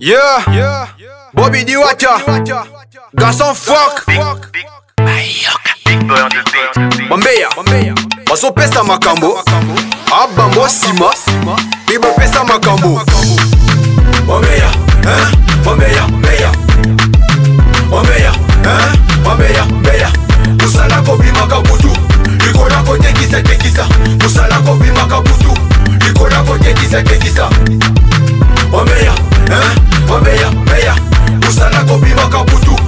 Yeah, Bobby Diwata, garçon fuck. Bambeya, basopesa makambo, abambo sima, bibapesa makambo. Bambeya, Bambeya, Bambeya, Bambeya, Bambeya, Bambeya. Musala kofi makabutu, ikola kote kisa tekisa. Musala kofi makabutu, ikola kote kisa tekisa. Bambeya, Bambeya, Bambeya. Musala kofi makabutu,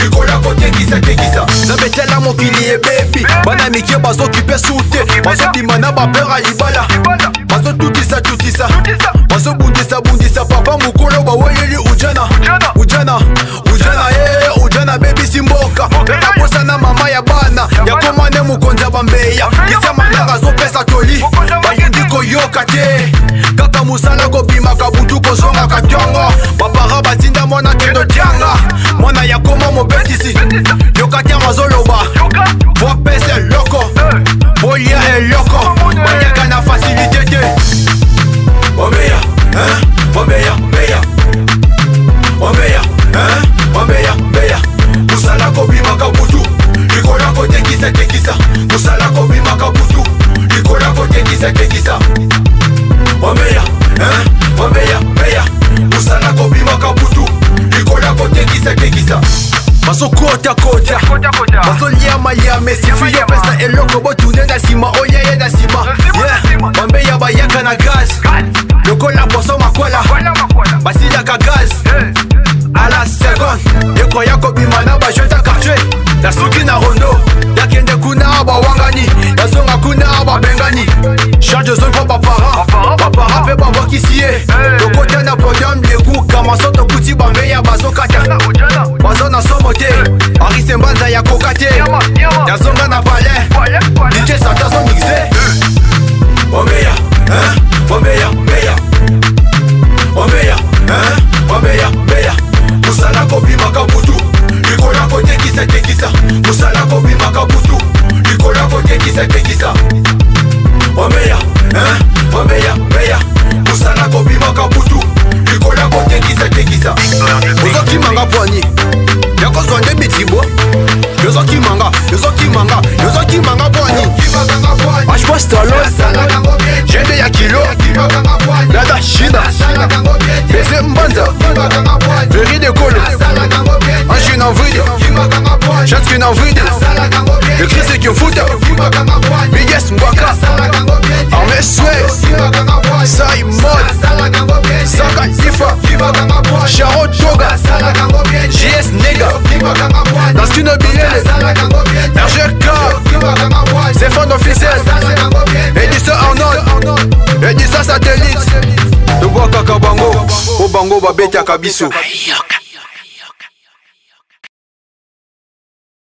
ikola kote kisa tekisa. Zabetela mokili e baby, bana mikie bazo kipe sute, bazo bimana bapera ibala, bazo tutisa tutisa, bazo bundisa bundisa. Papa mukolo baweyeli ujana, ujana, ujana ujana baby simboka. Beka posa na mama ya bana, ya komane mukonza Bambeya. Kisa mananga zo pesa toli, bayindi koyoka te. Kaka musala kopi makabutu kozonga katyongo. Babara batinda mwana kendo tianga, mwana ya koma mobetisi. Yoka tianga zoloba, voa pese loko, bolia e loko, banyaka na facilité te. Bambeya, Bambeya, Bambeya, Bambeya, Bambeya, Bambeya. Musala kofi makabutu, ikola kote kisa tekisa. Musala kofi makabutu, ikola kote kisa tekisa. Bambeya, Bambeya, Bambeya. Musala kofi makabutu, ikola kote kisa tekisa. Baso kota kota, baso liama liama. Sifi yo pesa eloko botune na sima, oye na sima. Yeah, Bambeya bayaka na gaz, lokola poso makola, basila ka gaz. A la seconde, yekoya kobimana bajeta quartier. Yasuki na rondo, yakende kuna bawangani, yazonga kuna babengani. Charge zone pour papara pe babo kisiye. Lokote na podium leku, kamasoto kuti Bambeya bazo kata. Bazo na somote, Arise Mbanza ya kokate. Yazonga na palais, DJ Sata zo mixe. Bambeya, Bambeya, Bambeya, Bambeya, Bambeya, Bambeya. Musala kofi makabutu, ikola kote kisa tekisa. Musala kofi makabutu, ikola kote kisa tekisa. Bambeya, Bambeya, Bambeya. Musala kofi makabutu, ikola kote kisa tekisa. Ozoki manga pwani, yako zonde bitibo. Yozoki manga, yozoki manga, yozoki manga pwani. Ashwa stalo, jende ya kilo, nada shida. Bese Mbanza, Veri de Colo, Ange na vida, Chatki na vida, le Chris qui fout, Biggest Mbaka, Armé Suez, Sai Mod, Saka Ifa, Charo Toga, JS Nega, Naskino Bilele, RGK, c'est fan officiel, Edissa Arnold, Edissa Satellite, Douboua Kaka Bango, Obango Babeta Kabiso.